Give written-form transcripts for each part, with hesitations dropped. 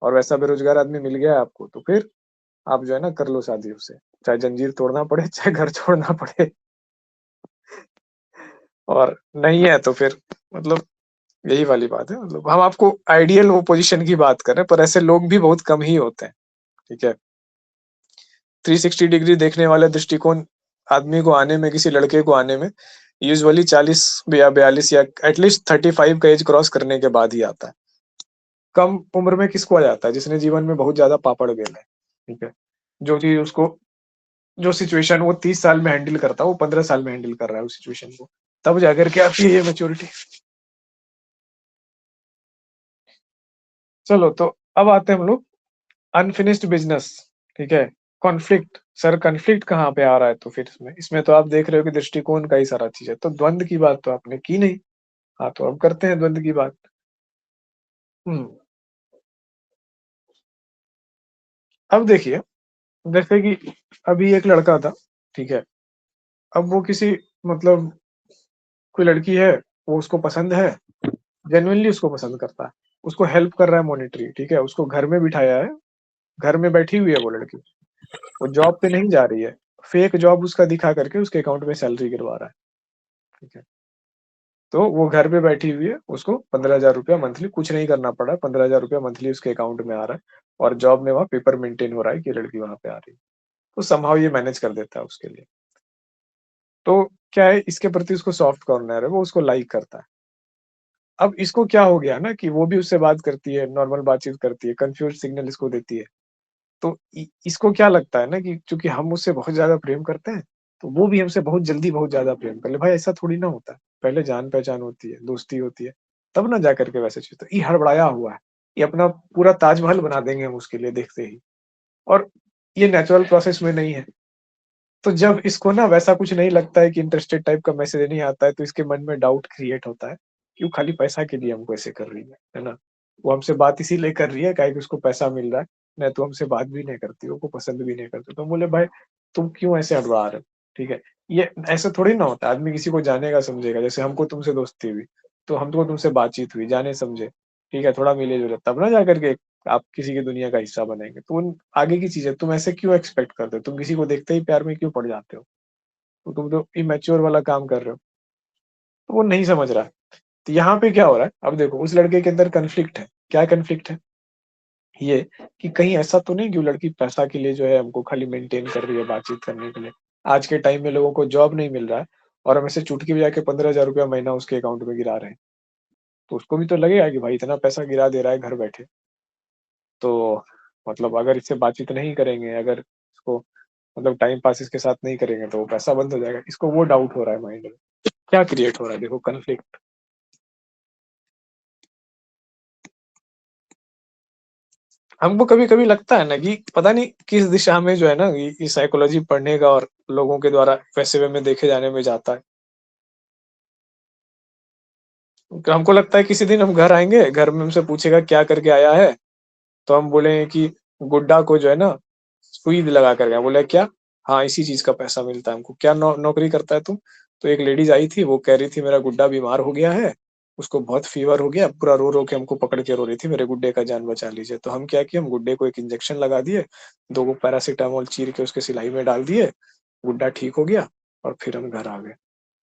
और वैसा बेरोजगार आदमी मिल गया आपको, तो फिर आप जो है ना कर लो शादी उससे, चाहे जंजीर तोड़ना पड़े, चाहे घर छोड़ना पड़े। और नहीं है तो फिर मतलब यही वाली बात है, मतलब हम आपको आइडियल वो पोजीशन की बात कर रहे हैं, पर ऐसे लोग भी बहुत कम ही होते हैं, ठीक है? 360 डिग्री देखने वाला दृष्टिकोण आदमी को आने में, किसी लड़के को आने में यूजुअली 40 या 42 या एटलीस्ट 35 का एज क्रॉस करने के बाद ही आता है। कम उम्र में किसको आ जाता है? जिसने जीवन में बहुत ज़्यादा पापड़ बेले हैं, ठीक है? जो चीज़ उसको, जो सिचुएशन वो 30 साल में हैंडल करता है, वो 15 साल में हैंडल कर रहा है उस सिचुएशन को। तब जाकर के आती है ये मैच्योरिटी। चलो तो अब आते हैं हम लोग अनफिनिश्ड बिज़नेस, ठीक है? कॉन्फ्लिक्ट, सर कॉन्फ्लिक्ट कहाँ पे आ रहा है तो फिर इसमें? इसमें तो आप देख रहे हो कि दृष्टिकोण का ही सारा चीज़ है, तो द्वंद की बात तो आपने की नहीं। हाँ, तो अब करते हैं द्वंद की बात। हुँ, अब देखिए, जैसे कि अभी एक लड़का था, ठीक है? अब वो किसी मतलब कोई लड़की है, वो उसको पसंद है, जेनुइनली उसको पसंद करता है, उसको हेल्प कर रहा है मॉनेटरी, ठीक है? उसको घर में बिठाया है, घर में बैठी हुई है वो लड़की, वो जॉब पे नहीं जा रही है, फेक जॉब उसका दिखा करके उसके अकाउंट में सैलरी गिरवा रहा है, ठीक है? तो वो घर पे बैठी हुई है, उसको ₹15,000 मंथली कुछ नहीं करना पड़ा, ₹15,000 मंथली उसके अकाउंट में आ रहा है और जॉब में वहाँ पेपर मेंटेन हो रहा है कि लड़की वहाँ पे आ रही है। तो समहाउ ये मैनेज कर देता है उसके लिए। तो क्या है, इसके प्रति उसको सॉफ्ट कॉर्नर है, वो उसको लाइक करता है। अब इसको क्या हो गया ना कि वो भी उससे बात करती है, नॉर्मल बातचीत करती है, कन्फ्यूज़्ड सिग्नल इसको देती है। तो इसको क्या लगता है ना कि चूँकि हम उससे बहुत ज़्यादा प्रेम करते हैं, तो वो भी हमसे बहुत जल्दी बहुत ज़्यादा प्रेम कर ले। भाई ऐसा थोड़ी ना होता है। पहले जान-पहचान होती है, दोस्ती होती है, तब ना जाकर के वैसे चीज़, तो ये हड़बड़ाया हुआ है। ये अपना पूरा ताजमहल बना देंगे हम उसके लिए देखते ही, और ये नेचुरल प्रोसेस में नहीं है। तो जब इसको ना वैसा कुछ नहीं लगता है कि इंटरेस्टेड टाइप का मैसेज नहीं आता है, तो इसके मन में डाउट क्रिएट होता है, कि वो खाली पैसा के लिए हमको ऐसे कर रही है ना? वो हमसे बात इसीलिए कर रही है काहे कि उसको पैसा मिल रहा है, नहीं तो हमसे बात भी नहीं करती, वो को पसंद भी नहीं करती। तो हम बोले भाई तुम क्यों ऐसे हड़बड़ा रहे हो? ठीक है? ये ऐसा थोड़ी ना होता है, आदमी किसी को जानेगा समझेगा, जैसे हमको तुमसे दोस्ती हुई, तो हमको तुमसे बातचीत हुई, जाने समझे, ठीक है? थोड़ा मिले-जुले तब ना जाकर के आप किसी की दुनिया का हिस्सा बनेंगे। तो उन आगे की चीज़ है, तुम ऐसे क्यों एक्सपेक्ट करते हो? तुम किसी को देखते ही प्यार में क्यों पड़ जाते हो? तो तुम तो इमैच्योर वाला काम कर रहे हो। तो वो नहीं समझ रहा है। तो यहाँ पे क्या हो रहा है, अब देखो उस लड़के के अंदर कॉन्फ्लिक्ट है। क्या कॉन्फ्लिक्ट है? ये कि कहीं ऐसा तो नहीं कि वो लड़की पैसा के लिए जो है हमको खाली मेंटेन कर रही है बातचीत करने के लिए। आज के टाइम में लोगों को जॉब नहीं मिल रहा है और हम ऐसे चुटकी बजा के ₹15,000 महीना उसके अकाउंट में गिरा रहे हैं। तो उसको भी तो लगेगा कि भाई इतना पैसा गिरा दे रहा है घर बैठे। तो मतलब अगर इससे बातचीत नहीं करेंगे, अगर इसको मतलब टाइम पास इसके साथ नहीं करेंगे तो वो पैसा बंद हो जाएगा। इसको वो डाउट हो रहा है माइंड में। क्या क्रिएट हो रहा है देखो, कॉन्फ्लिक्ट। हमको कभी-कभी लगता है ना कि पता नहीं किस दिशा में जो है ना ये साइकोलॉजी पढ़ने का और लोगों के द्वारा वैसे वे में देखे जाने में जाता है। तो हमको लगता है किसी दिन हम घर आएँगे, घर में हमसे पूछेगा क्या करके आया है? तो हम बोलेंगे कि गुड्डा को जो है ना सुई लगा कर गया। बोले क्या? हाँ, इसी चीज़ का पैसा मिलता है हमको। क्या नौकरी करता है तू? तो एक लेडीज़ आई थी, वो कह रही थी मेरा गुड्डा बीमार हो गया है, उसको बहुत फ़ीवर हो गया, पूरा रो-रो के हमको पकड़ के रो रही थी, मेरे गुड्डे का जान बचा लीजिए। तो हम क्या किए, हम गुड्डे को एक इंजेक्शन लगा दिए, 2 वो पैरासिटामोल चीर के उसके सिलाई में डाल दिए, गुड्डा ठीक हो गया और फिर हम घर आ गए।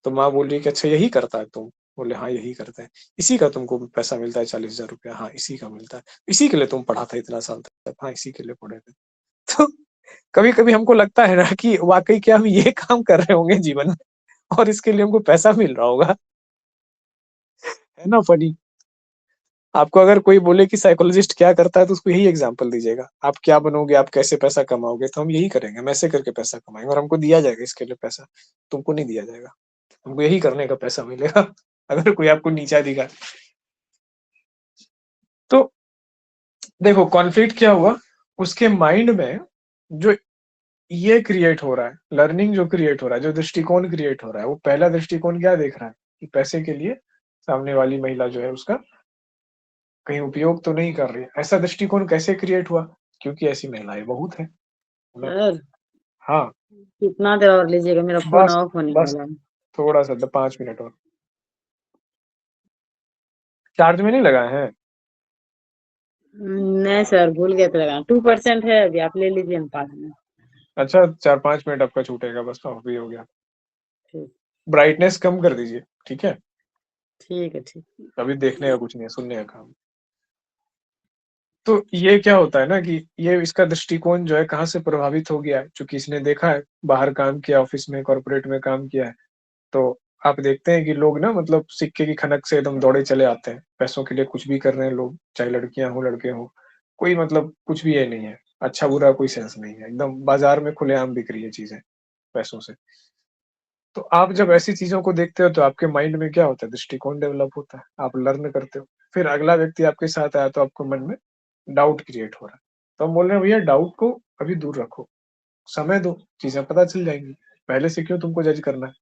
तो माँ बोल रही है कि अच्छा यही करता है तुम? बोले हाँ, यही करते हैं। इसी का तुमको पैसा मिलता है ₹40,000? हाँ, इसी का मिलता है। इसी के लिए तुम पढ़ा था इतना साल तक? हाँ, इसी के लिए पढ़े थे। तो कभी-कभी हमको लगता है ना कि वाक़ई क्या हम ये काम कर रहे होंगे जीवन में और इसके लिए हमको पैसा मिल रहा होगा। है ना फ़नी? आपको अगर कोई बोले कि साइकोलॉजिस्ट क्या करता है तो उसको यही एग्ज़ाम्पल दीजिएगा। आप क्या बनोगे, आप कैसे पैसा कमाओगे? तो हम यही करेंगे, हम ऐसे करके पैसा कमाएँगे और हमको दिया जाएगा इसके लिए पैसा, तुमको नहीं दिया जाएगा। हमको यही करने का पैसा मिलेगा। अगर कोई आपको नीचा दिखा, तो देखो कॉन्फ्लिक्ट क्या हुआ, उसके माइंड में जो ये क्रिएट हो रहा है, लर्निंग जो क्रिएट हो रहा है, जो दृष्टिकोण क्रिएट हो रहा है, वो पहला दृष्टिकोण क्या देख रहा है कि पैसे के लिए सामने वाली महिला जो है उसका कहीं उपयोग तो नहीं कर रही है। ऐसा दृष्टिकोण कैसे क्रिएट हुआ? क्योंकि ऐसी महिलाएँ बहुत हैं। मतलब सर हाँ, कितना देर और लीजिएगा, मेरा फोन बस ऑफ होने बस वाला है। थोड़ा-सा द 5 मिनट और। चार्ज में नहीं लगाए हैं? नहीं सर, भूल गए थे लगाना। 2% है अभी, आप ले लीजिए ना 5 में। अच्छा 4-5 मिनट आपका छूटेगा, बस ऑफ भी हो गया। ठीक। ब्राइटनेस कम कर दीजिए, ठीक है। ठीक है, ठीक। अभी देखने का कुछ नहीं है, सुनने का काम। तो ये क्या होता है ना कि ये इसका दृष्टिकोण जो है कहाँ से प्रभावित हो गया है, चूंकि इसने देखा है, बाहर काम किया, ऑफिस में, कॉर्पोरेट में काम किया है। तो आप देखते हैं कि लोग ना मतलब सिक्के की खनक से एकदम दौड़े चले आते हैं, पैसों के लिए कुछ भी कर रहे हैं लोग, चाहे लड़कियां हो लड़के हो, कोई मतलब कुछ भी ये नहीं है, अच्छा बुरा कोई सेंस नहीं है, एकदम बाजार में खुलेआम बिक रही है चीजें पैसों से। तो आप जब ऐसी चीज़ों को देखते हो तो आपके माइंड में क्या होता है, दृष्टिकोण डेवलप होता है, आप लर्न करते हो। फिर अगला व्यक्ति आपके साथ आया तो आपको मन में डाउट क्रिएट हो रहा है। तो हम बोल रहे हैं भैया डाउट को अभी दूर रखो, समय दो, चीज़ें पता चल जाएँगी। पहले से क्यों तुमको जज करना है?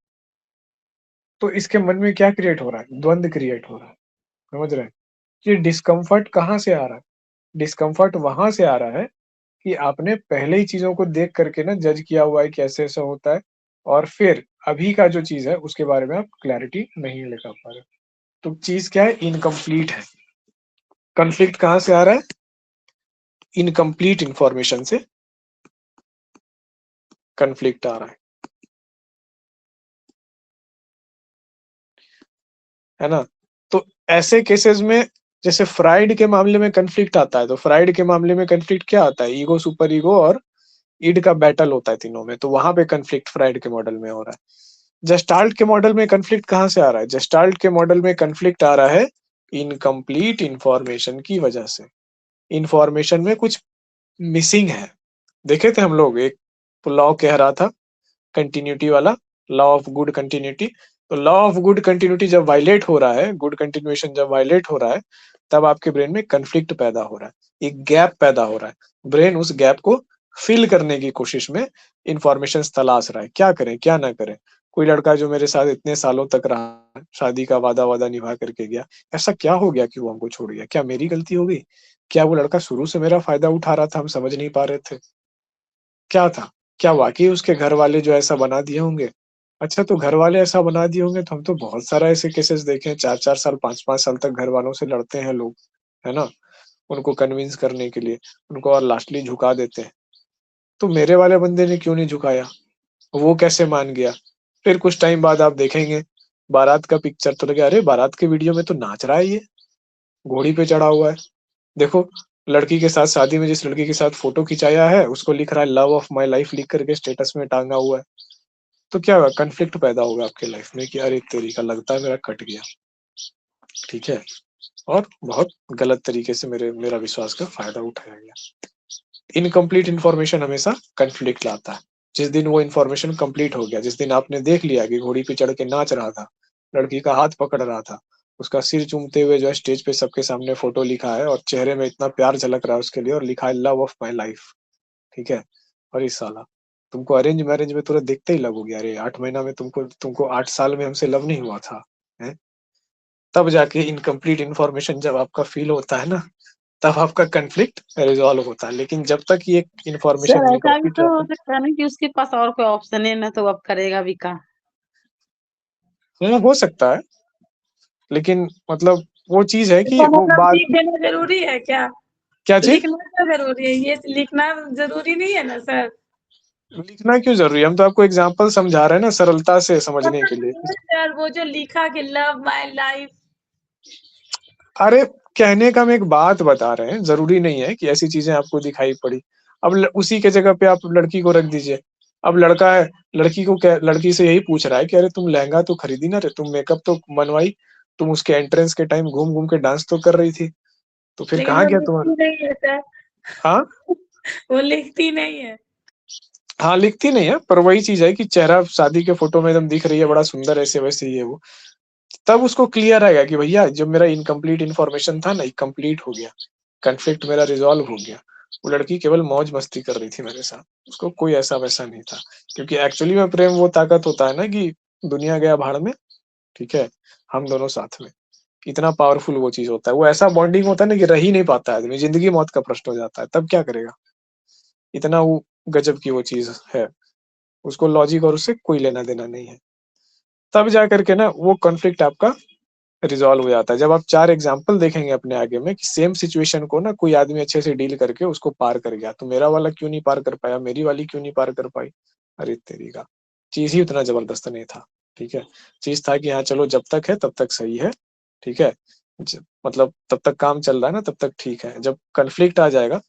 तो इसके मन में क्या क्रिएट हो रहा है? द्वंद क्रिएट हो रहा है, समझ रहे हैं? ये डिस्कम्फर्ट कहाँ से आ रहा है? डिस्कम्फर्ट वहाँ से आ रहा है कि आपने पहले ही चीज़ों को देख कर के ना जज किया हुआ है कि ऐसे-ऐसा होता है और फिर अभी का जो चीज़ है उसके बारे में आप क्लैरिटी नहीं लेकर पा रहे हो। तो चीज़ क्या है? इनकम्प्लीट है। कॉन्फ्लिक्ट कहाँ से आ रहा है? इनकम्प्लीट इन्फॉर्मेशन से कॉन्फ्लिक्ट आ रहा है ना? तो ऐसे केसेस में जैसे फ्राइड के मामले में कॉन्फ्लिक्ट आता है, तो फ्राइड के मामले में कॉन्फ्लिक्ट क्या आता है? ईगो, सुपर ईगो और इड का बैटल होता है तीनों में, तो वहाँ पे कॉन्फ्लिक्ट फ्राइड के मॉडल में हो रहा है। जेस्टाल्ट के मॉडल में कॉन्फ्लिक्ट कहाँ से आ रहा है? जेस्टाल्ट के मॉडल में कॉन्फ्लिक्ट आ रहा है इनकम्प्लीट इन्फॉर्मेशन की वजह से। इन्फॉर्मेशन में कुछ मिसिंग है। देखे थे हम लोग एक लॉ कह रहा था कंटिन्यूटी वाला, लॉ ऑफ गुड कंटिन्यूटी। तो लॉ ऑफ गुड कंटिन्यूटी जब वायलेट हो रहा है, गुड कंटिन्यूएशन जब वायलेट हो रहा है, तब आपके ब्रेन में कॉन्फ्लिक्ट पैदा हो रहा है, एक गैप पैदा हो रहा है। ब्रेन उस गैप को फिल करने की कोशिश में इन्फॉर्मेशंस तलाश रहा है, क्या करें, क्या ना करें? कोई लड़का जो मेरे साथ इतने सालों तक रहा, शादी का वादा-वादा निभा करके गया, ऐसा क्या हो गया कि वो हमको छोड़ गया? क्या मेरी गलती हो गई? क्या वो लड़का शुरू से मेरा फ़ायदा उठा रहा था, हम समझ नहीं पा रहे थे? क्या था? क्या वाक़ई उसके घरवाले जो ऐसा बना दिए होंगे? अच्छा तो घरवाले ऐसा बना दिए होंगे तो हम तो बहुत सारा ऐसे केसेस देखे हैं, 4-4 साल, 5-5 साल तक घरवालों से लड़ते हैं लोग, है ना? उनको कन्विंस करने के लिए, उनको और लास्टली झुका देते हैं। तो मेरे वाले बंदे ने क्यों नहीं झुकाया? वो कैसे मान गया? फिर कुछ टाइम बाद आप देखेंगे, बारात का पिक्चर तो लगे, अरे! बारात के वीडियो में तो नाच रहा है ये, घोड़ी पे चढ़ा हुआ है। देखो, लड़की के साथ शादी में जिस लड़की के साथ फ़ोटो खिंचाया है, उसको लिख रहा है लव ऑफ माय लाइफ लिख कर के स्टेटस में टाँगा हुआ है। तो क्या होगा? कॉन्फ्लिक्ट पैदा होगा आपके लाइफ में कि अरे तेरी का लगता है मेरा कट गया, ठीक है? और बहुत गलत तरीके से मेरा विश्वास का फ़ायदा उठाया गया। इनकम्प्लीट इन्फॉर्मेशन हमेशा कॉन्फ्लिक्ट लाता है। जिस दिन वो इन्फॉर्मेशन कंप्लीट हो गया, जिस दिन आपने देख लिया कि घोड़ी पे चढ़ के नाच रहा था, लड़की का हाथ पकड़ रहा था, उसका सिर चूमते हुए जो है स्टेज पे सबके सामने फ़ोटो लिखा है और चेहरे में इतना प्यार झलक रहा है उसके लिए और लिखा है लव ऑफ माय लाइफ, ठीक है? अरे साला! तुमको अरेंज मैरेज में तुरंत देखते ही लव हो गया, अरे 8 महीना में तुमको तुमको 8 साल में हमसे लव नहीं हुआ था, हैं? तब जाके इनकम्प्लीट इन्फॉर्मेशन जब आपका फ़ील होता है ना, तब आपका कॉन्फ्लिक्ट रिज़ॉल्व होता है। लेकिन जब तक ये इन्फॉर्मेशन सर ऐसा भी इनकम्प्लीट तो रहता हो है, सकता है ना कि उसके पास और कोई ऑप्शन है ना, तो अब करेगा भी क्या? हाँ, हो सकता है, लेकिन मतलब वो चीज़ है कि इसका वो मतलब बात लिख देना ज़रूरी है क्या? क्या चीज़? लिखना क्या ज़रूरी है? ये लिखना ज़रूरी नहीं है ना सर? लिखना क्यों ज़रूरी है? हम तो आपको एग्ज़ाम्पल समझा रहे हैं ना सरलता से समझने के मतलब लिए। नहीं सर, वो जो लिखा कि लव माय लाइफ। अरे! कहने का हम एक बात बता रहे हैं, ज़रूरी नहीं है कि ऐसी चीज़ें आपको दिखाई पड़ी। अब ल उसी के जगह पे आप लड़की को रख दीजिए। अब लड़का है, लड़की से यही पूछ रहा है कि अरे तुम लहंगा तो खरीदी ना रे, तुम मेकअप तो बनवाई, तुम उसके एंट्रेंस के टाइम घूम-घूम के डांस तो कर रही थी, तो फिर लेकिन कहाँ वो गया तुम्हारा? लिखती नहीं है सर। हाँ? वो लिखती नहीं है। हाँ, लिखती नहीं है, पर वही चीज़ है कि चेहरा शादी के फ़ोटो में एकदम दिख रही है, बड़ा सुंदर ऐसे-वैसे ये वो। तब उसको क्लियर आएगा कि भैया जो मेरा इनकम्प्लीट इन्फॉर्मेशन था ना, ये कंप्लीट हो गया। कॉन्फ्लिक्ट मेरा रिज़ॉल्व हो गया। वो लड़की केवल मौज-मस्ती कर रही थी मेरे साथ। उसको कोई ऐसा-वैसा नहीं था। क्योंकि एक्चुअली में प्रेम वो ताकत होता है ना कि दुनिया गया भाड़ में, ठीक है? हम दोनों साथ में। इतना पावरफुल वो चीज़ होता है। वो ऐसा बॉन्डिंग होता है ना कि रह ही नहीं पाता आदमी, ज़िंदगी मौत का प्रश्न हो जाता है। तब क्या करेगा? इतना वो गज़ब की वो चीज़ है। उसको लॉजिक और उससे कोई लेना-देना नहीं है। तब जा कर के ना वो कॉन्फ्लिक्ट आपका रिजॉल्व हो जाता है। जब आप 4 एग्जाम्पल देखेंगे अपने आगे में कि सेम सिचुएशन को ना कोई आदमी अच्छे से डील करके उसको पार कर गया, तो मेरा वाला क्यों नहीं पार कर पाया, मेरी वाली क्यों नहीं पार कर पाई? अरे तेरी का! चीज़ ही उतना ज़बरदस्त नहीं था, ठीक है? चीज़ था कि हाँ, चलो जब तक है तब तक सही है, ठीक है? ज मतलब तब तक काम चल रहा है ना, तब तक ठीक है। जब कॉन्फ्लिक्ट आ जाएगा,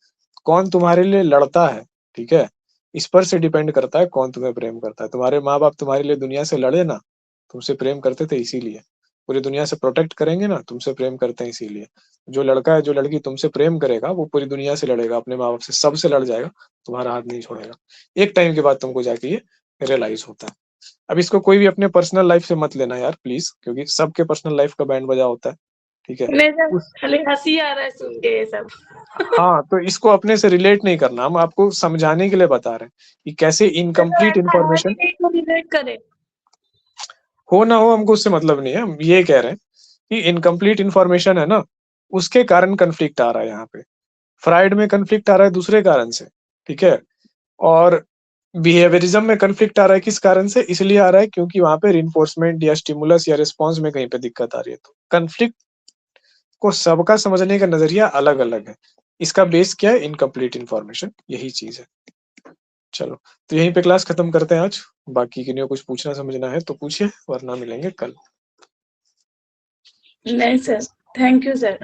कौन तुम्हारे लिए लड़ता है, ठीक है? इस पर से डिपेंड करता है कौन तुम्हें प्रेम करता है। तुम्हारे माँ-बाप तुम्हारे लिए दुनिया से लड़े ना, तुमसे प्रेम करते थे इसीलिए। पूरी दुनिया से प्रोटेक्ट करेंगे ना, तुमसे प्रेम करते हैं इसीलिए। जो लड़का है, जो लड़की तुमसे प्रेम करेगा, वो पूरी दुनिया से लड़ेगा, अपने माँ-बाप से, सबसे लड़ जाएगा, तुम्हारा हाथ नहीं छोड़ेगा। एक टाइम के बाद तुमको जाके ये रियलाइज़ होता है। अब इसको कोई भी अपने पर्सनल लाइफ़ से मत लेना यार प्लीज़, क्योंकि सबके पर्सनल लाइफ़ का बैंड बजा होता है, ठीक है? नहीं सर, उस खाली हँसी आ रहा है सुन के ये सब। हाँ, तो इसको अपने से रिलेट नहीं करना, हम आपको समझाने के लिए बता रहे हैं कि कैसे चलो इनकम्प्लीट ऐसा है इन्फॉर्मेशन कि नहीं तो रिलेट करे। हो ना हो हमको उससे मतलब नहीं है। हम ये कह रहे हैं कि इनकम्प्लीट इन्फॉर्मेशन है ना, उसके कारण कॉन्फ्लिक्ट आ रहा है यहाँ पे। फ्राइड में कॉन्फ्लिक्ट आ रहा है दूसरे कारण से, ठीक है? और बिहेवियरिज़्म में कॉन्फ्लिक्ट आ रहा है किस कारण से? इसलिए आ रहा है क्योंकि वहाँ पे रिइंफोर्समेंट या स्टिमुलस या रिस्पॉन्स में कहीं पे दिक्कत आ रही है। तो कॉन्फ्लिक्ट को सबका समझने का नज़रिया अलग-अलग है। इसका बेस क्या है? इनकम्प्लीट इन्फॉर्मेशन, यही चीज़ है। चलो, तो यहीं पे क्लास खत्म करते हैं आज। बाकी किन्हीं को कुछ पूछना समझना है तो पूछिए, वरना मिलेंगे कल। नहीं सर, थैंक यू सर।